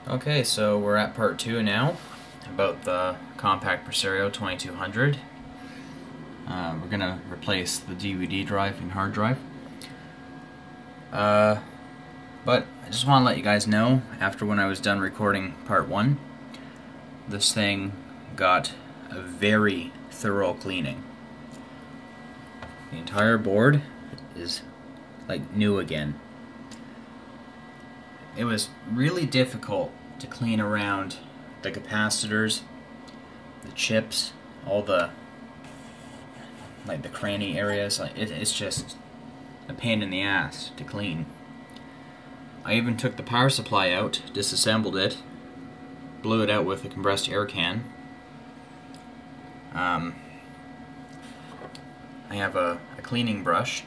Okay, so we're at part 2 now about the Compaq Presario 2200. We're going to replace the DVD drive and hard drive. But I just want to let you guys know, after when I was done recording part 1, this thing got a very thorough cleaning. The entire board is like new again. It was really difficult to clean around the capacitors, the chips, all the cranny areas. It's just a pain in the ass to clean. I even took the power supply out, disassembled it, blew it out with a compressed air can. I have a cleaning brush.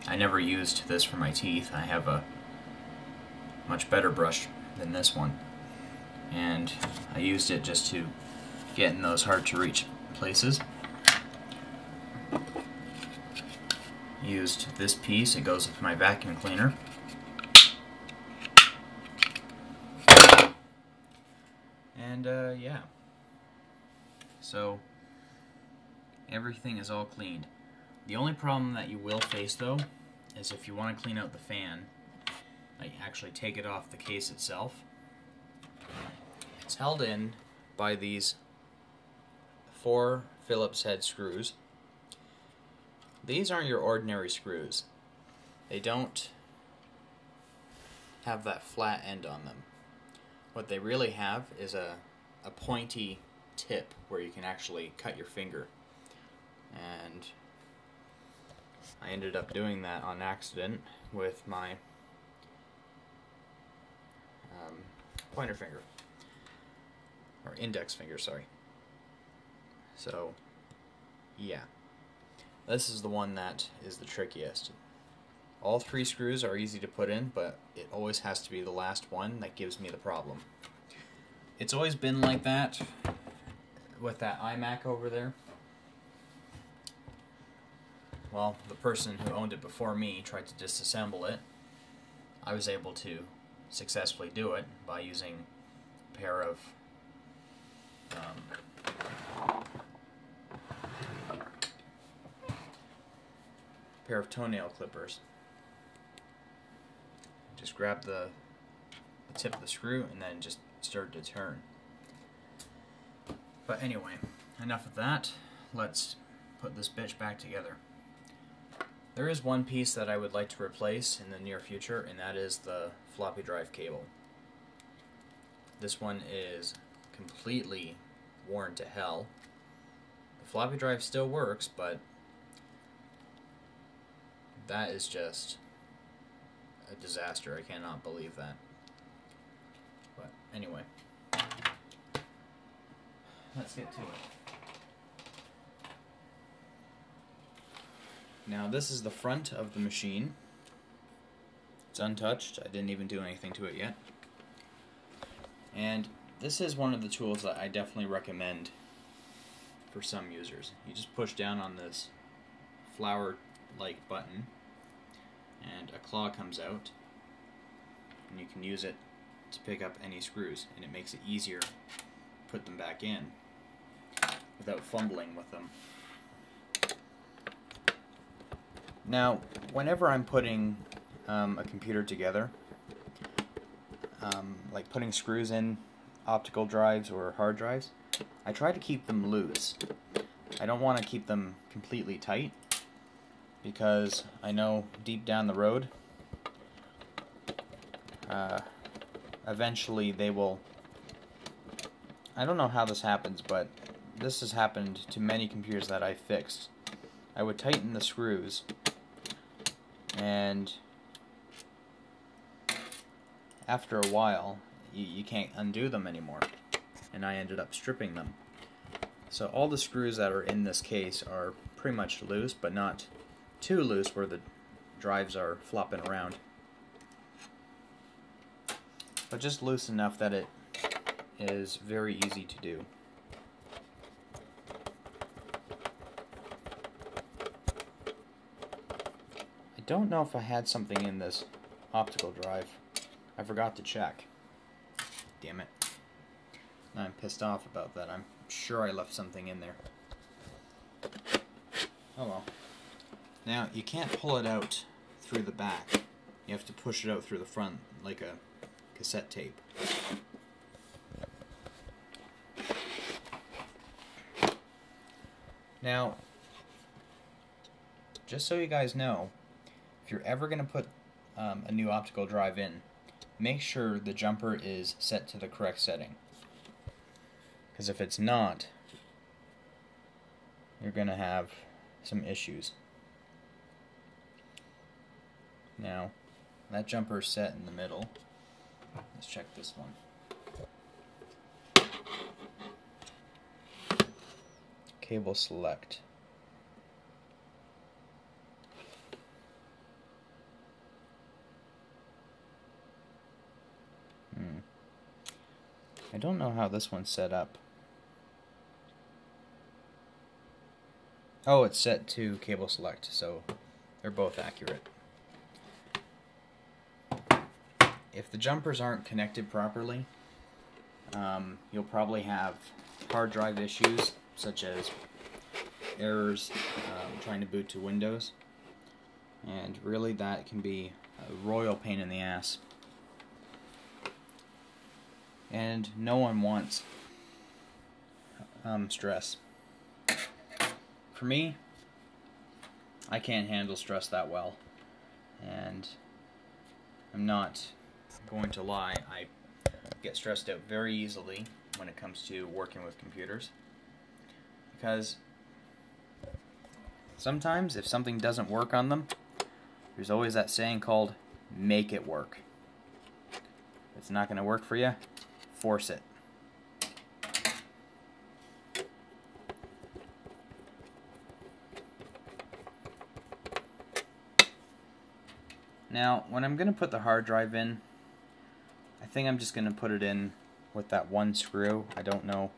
I never used this for my teeth. I have a much better brush than this one, and I used it just to get in those hard to reach places. Used this piece, it goes with my vacuum cleaner. And yeah, so everything is all cleaned. The only problem that you will face though is if you want to clean out the fan, like actually take it off the case itself. It's held in by these 4 Phillips head screws. These aren't your ordinary screws. They don't have that flat end on them. What they really have is a pointy tip where you can actually cut your finger. And I ended up doing that on accident with my pointer finger, or index finger, sorry. So yeah, this is the one that is the trickiest. All 3 screws are easy to put in, but it always has to be the last one that gives me the problem. It's always been like that with that iMac over there. Well, the person who owned it before me tried to disassemble it. I was able to successfully do it by using a pair of toenail clippers. Just grab the tip of the screw and then just start to turn. But anyway, enough of that. Let's put this bitch back together. There is one piece that I would like to replace in the near future, and that is the floppy drive cable. This one is completely worn to hell. The floppy drive still works, but that is just a disaster. I cannot believe that. But anyway, let's get to it. Now this is the front of the machine. It's untouched. I didn't even do anything to it yet. And this is one of the tools that I definitely recommend for some users. You just push down on this flower-like button and a claw comes out, and you can use it to pick up any screws, and it makes it easier to put them back in without fumbling with them. Now, whenever I'm putting a computer together, like putting screws in optical drives or hard drives, I try to keep them loose. I don't want to keep them completely tight, because I know deep down the road, eventually they will... I don't know how this happens, but this has happened to many computers that I fixed. I would tighten the screws, and after a while you can't undo them anymore, and I ended up stripping them. So all the screws that are in this case are pretty much loose, but not too loose where the drives are flopping around, but just loose enough that it is very easy to do. I don't know if I had something in this optical drive. I forgot to check. damn it. Now I'm pissed off about that. I'm sure I left something in there. Oh well. Now, you can't pull it out through the back. You have to push it out through the front like a cassette tape. Now, just so you guys know, if you're ever going to put a new optical drive in, make sure the jumper is set to the correct setting. Because if it's not, you're going to have some issues. Now, that jumper is set in the middle. Let's check this one. Cable select. I don't know how this one's set up. Oh, it's set to cable select, so they're both accurate. If the jumpers aren't connected properly, you'll probably have hard drive issues, such as errors trying to boot to Windows, and really that can be a royal pain in the ass. And no one wants stress. For me, I can't handle stress that well, and I'm not going to lie, I get stressed out very easily when it comes to working with computers, because sometimes if something doesn't work on them, there's always that saying called make it work. If it's not going to work for you, force it. Now, when I'm going to put the hard drive in, I think I'm just going to put it in with that one screw. I don't know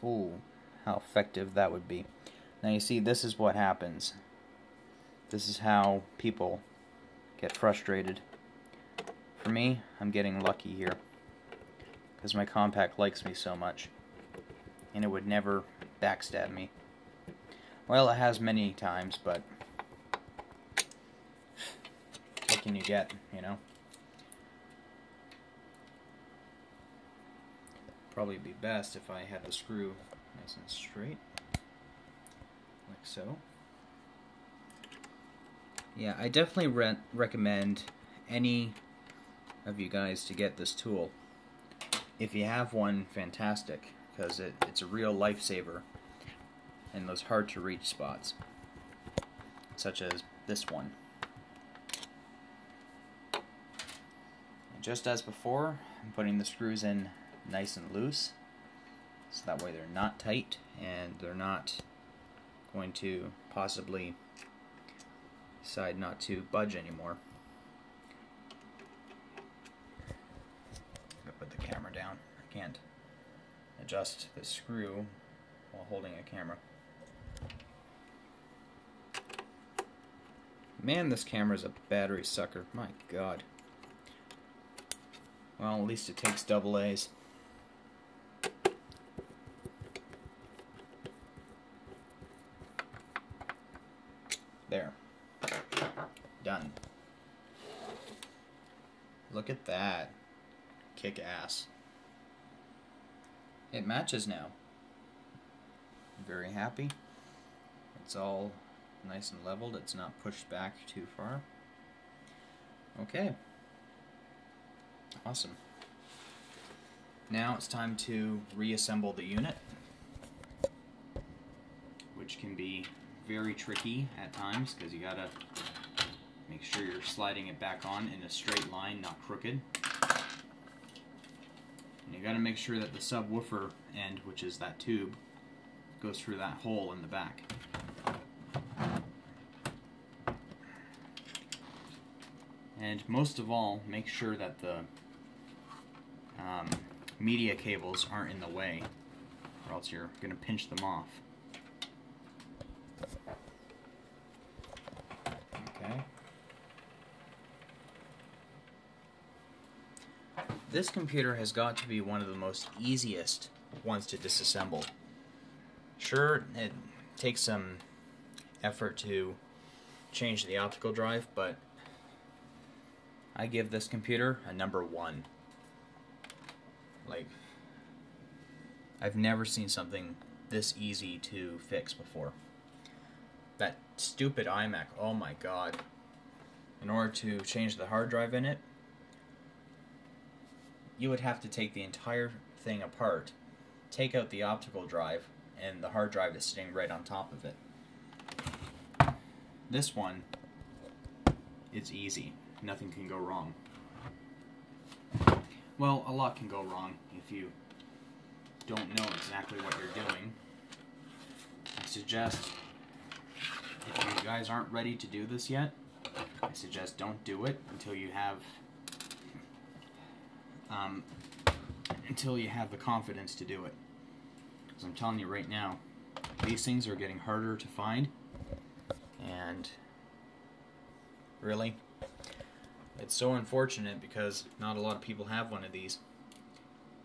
how effective that would be. Now you see, this is what happens. This is how people get frustrated. For me, I'm getting lucky here, because my Compaq likes me so much, and it would never backstab me. Well, it has many times, but what can you get, you know? Probably be best if I had the screw nice and straight, like so. Yeah, I definitely recommend any of you guys to get this tool. If you have one, fantastic, because it's a real lifesaver in those hard to reach spots, such as this one. And just as before, I'm putting the screws in nice and loose, so that way they're not tight and they're not going to possibly decide not to budge anymore. I'm gonna put the camera down. I can't adjust the screw while holding a camera. Man, this camera's a battery sucker. My God. Well, at least it takes double A's. There. Done. Look at that. Kick ass. It matches now. I'm very happy. It's all nice and leveled. It's not pushed back too far. Okay. Awesome. Now it's time to reassemble the unit, which can be very tricky at times because you gotta make sure you're sliding it back on in a straight line, not crooked. And you gotta make sure that the subwoofer end, which is that tube, goes through that hole in the back. And most of all, make sure that the media cables aren't in the way, or else you're gonna pinch them off. Okay. This computer has got to be one of the most easiest ones to disassemble. Sure, it takes some effort to change the optical drive, but I give this computer a number 1. Like, I've never seen something this easy to fix before. That stupid iMac, oh my god. In order to change the hard drive in it, you would have to take the entire thing apart, take out the optical drive, and the hard drive is sitting right on top of it. This one, it's easy. Nothing can go wrong. Well, a lot can go wrong if you don't know exactly what you're doing. I suggest, if you guys aren't ready to do this yet, I suggest don't do it until you have the confidence to do it. Because I'm telling you right now, these things are getting harder to find, and really, it's so unfortunate because not a lot of people have one of these.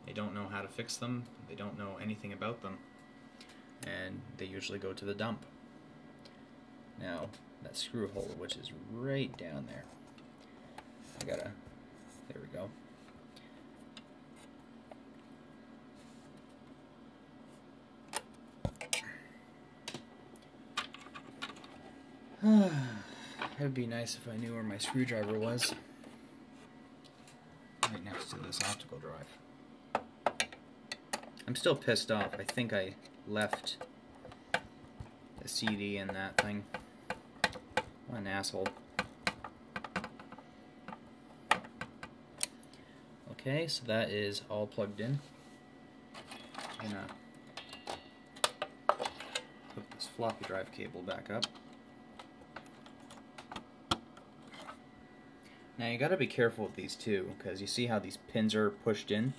They don't know how to fix them, they don't know anything about them, and they usually go to the dump. Now, that screw hole, which is right down there, there we go. It would be nice if I knew where my screwdriver was. Right next to this optical drive. I'm still pissed off. I think I left the CD in that thing. What an asshole. Okay, so that is all plugged in. I'm gonna put this floppy drive cable back up. Now you gotta be careful with these too, because you see how these pins are pushed in?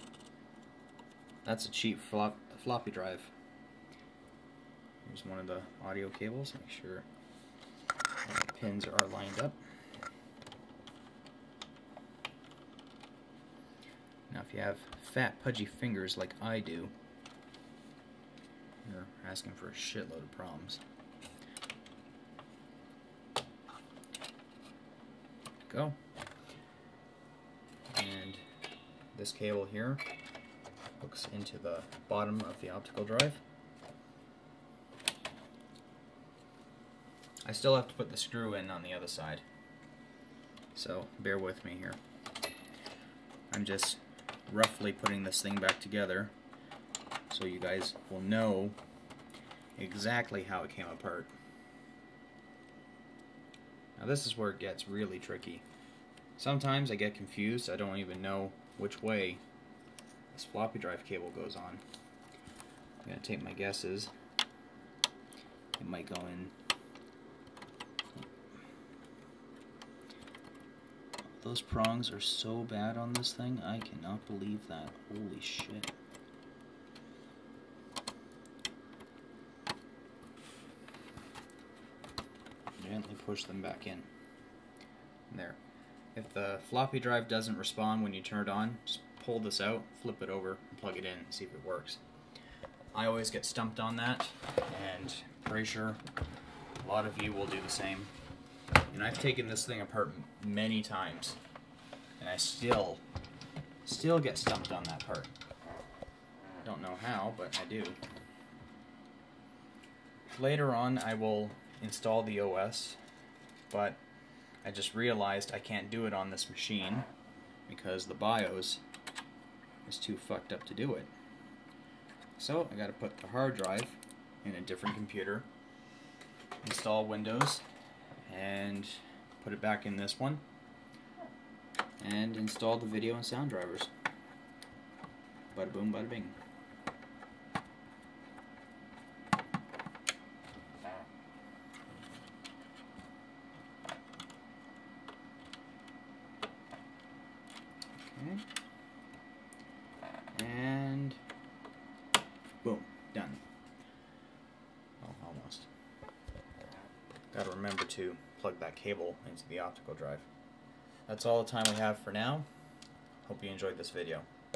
That's a cheap floppy drive. Here's one of the audio cables. Make sure the pins are lined up. Now if you have fat, pudgy fingers like I do, you're asking for a shitload of problems. Go. And this cable here hooks into the bottom of the optical drive. I still have to put the screw in on the other side, so bear with me here. I'm just roughly putting this thing back together so you guys will know exactly how it came apart. Now this is where it gets really tricky. Sometimes I get confused. I don't even know which way this floppy drive cable goes on. I'm going to take my guesses. It might go in. Those prongs are so bad on this thing. I cannot believe that. Holy shit. Gently push them back in. There. If the floppy drive doesn't respond when you turn it on, just pull this out, flip it over, and plug it in and see if it works. I always get stumped on that, and pretty sure a lot of you will do the same. And I've taken this thing apart many times, and I still get stumped on that part. Don't know how, but I do. Later on I will install the OS, but I just realized I can't do it on this machine because the BIOS is too fucked up to do it. So I gotta put the hard drive in a different computer, install Windows, and put it back in this one, and install the video and sound drivers. Bada boom, bada bing. Okay. And boom, done. Oh, almost. Gotta remember to plug that cable into the optical drive. That's all the time we have for now. Hope you enjoyed this video.